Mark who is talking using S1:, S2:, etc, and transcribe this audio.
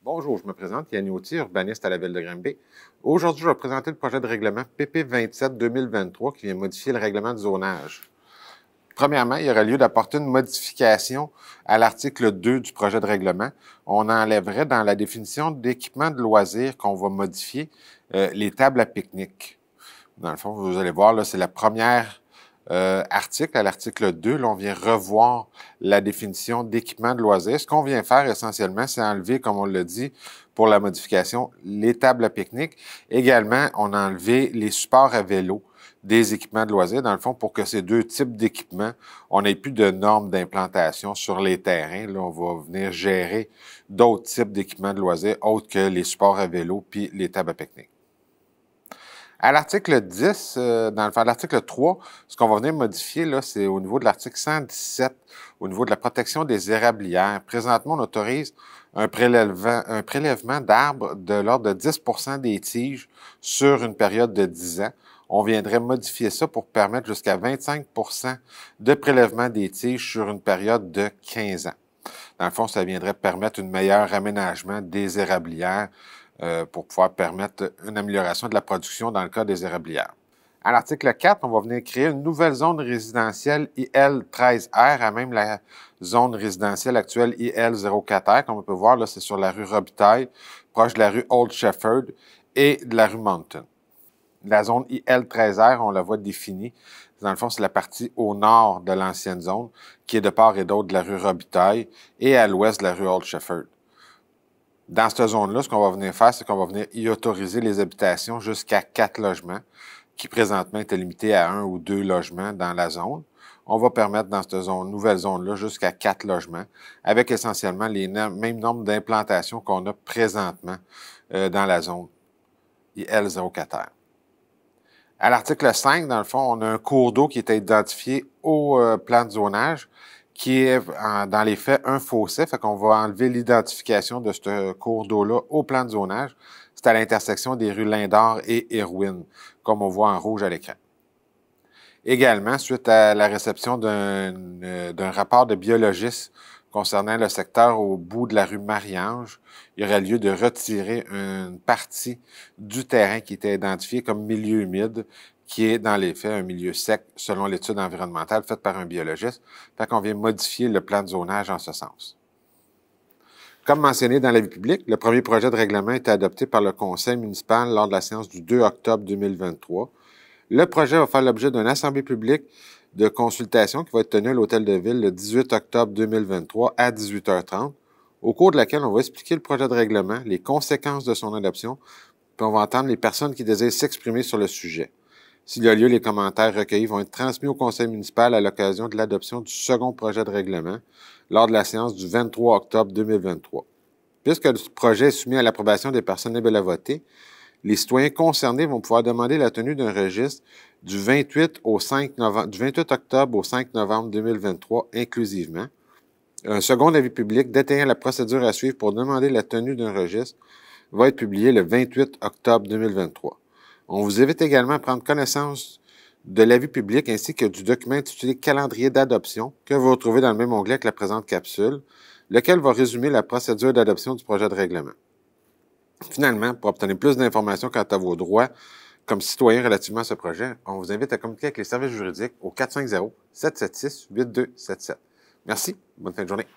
S1: Bonjour, je me présente, Yann Yautier, urbaniste à la Ville de Granby. Aujourd'hui, je vais présenter le projet de règlement PP 27-2023 qui vient modifier le règlement de zonage. Premièrement, il y aura lieu d'apporter une modification à l'article 2 du projet de règlement. On enlèverait dans la définition d'équipement de loisirs qu'on va modifier les tables à pique-nique. Dans le fond, vous allez voir, là, c'est la première article, à l'article 2, là, on vient revoir la définition d'équipement de loisirs. Ce qu'on vient faire essentiellement, c'est enlever, comme on l'a dit, pour la modification, les tables à pique-nique. Également, on a enlevé les supports à vélo des équipements de loisirs, dans le fond, pour que ces deux types d'équipements, on n'ait plus de normes d'implantation sur les terrains. Là, on va venir gérer d'autres types d'équipements de loisirs autres que les supports à vélo puis les tables à pique-nique. À l'article 10, dans le fond, l'article 3, ce qu'on va venir modifier, là, c'est au niveau de l'article 117, au niveau de la protection des érablières. Présentement, on autorise un prélèvement d'arbres de l'ordre de 10 des tiges sur une période de 10 ans. On viendrait modifier ça pour permettre jusqu'à 25 de prélèvement des tiges sur une période de 15 ans. Dans le fond, ça viendrait permettre un meilleur aménagement des érablières pour pouvoir permettre une amélioration de la production dans le cas des érablières. À l'article 4, on va venir créer une nouvelle zone résidentielle IL13R à même la zone résidentielle actuelle IL04R. Comme on peut voir, là, c'est sur la rue Robitaille, proche de la rue Old Shefford et de la rue Mountain. La zone IL13R, on la voit définie. Dans le fond, c'est la partie au nord de l'ancienne zone, qui est de part et d'autre de la rue Robitaille et à l'ouest de la rue Old Shefford. Dans cette zone-là, ce qu'on va venir faire, c'est qu'on va venir y autoriser les habitations jusqu'à 4 logements, qui présentement étaient limités à 1 ou 2 logements dans la zone. On va permettre dans cette nouvelle zone-là jusqu'à 4 logements, avec essentiellement les mêmes nombres d'implantations qu'on a présentement dans la zone IL04R. À l'article 5, dans le fond, on a un cours d'eau qui est identifié au plan de zonage, qui est, dans les faits, un fossé. Fait qu'on va enlever l'identification de ce cours d'eau-là au plan de zonage. C'est à l'intersection des rues Lindor et Irwin, comme on voit en rouge à l'écran. Également, suite à la réception d'un rapport de biologiste concernant le secteur au bout de la rue Marie-Ange, il y aurait lieu de retirer une partie du terrain qui était identifié comme milieu humide, qui est dans les faits un milieu sec selon l'étude environnementale faite par un biologiste. Fait qu'on vient modifier le plan de zonage en ce sens. Comme mentionné dans l'avis public, le premier projet de règlement a été adopté par le conseil municipal lors de la séance du 2 octobre 2023. Le projet va faire l'objet d'une assemblée publique de consultation qui va être tenue à l'Hôtel de Ville le 18 octobre 2023 à 18h30, au cours de laquelle on va expliquer le projet de règlement, les conséquences de son adoption, puis on va entendre les personnes qui désirent s'exprimer sur le sujet. S'il y a lieu, les commentaires recueillis vont être transmis au conseil municipal à l'occasion de l'adoption du second projet de règlement lors de la séance du 23 octobre 2023. Puisque le projet est soumis à l'approbation des personnes éligibles à voter, les citoyens concernés vont pouvoir demander la tenue d'un registre du 28 octobre au 5 novembre 2023 inclusivement. Un second avis public détaillant la procédure à suivre pour demander la tenue d'un registre va être publié le 28 octobre 2023. On vous invite également à prendre connaissance de l'avis public ainsi que du document intitulé « Calendrier d'adoption » que vous retrouvez dans le même onglet que la présente capsule, lequel va résumer la procédure d'adoption du projet de règlement. Finalement, pour obtenir plus d'informations quant à vos droits comme citoyen relativement à ce projet, on vous invite à communiquer avec les services juridiques au 450-776-8277. Merci, bonne fin de journée.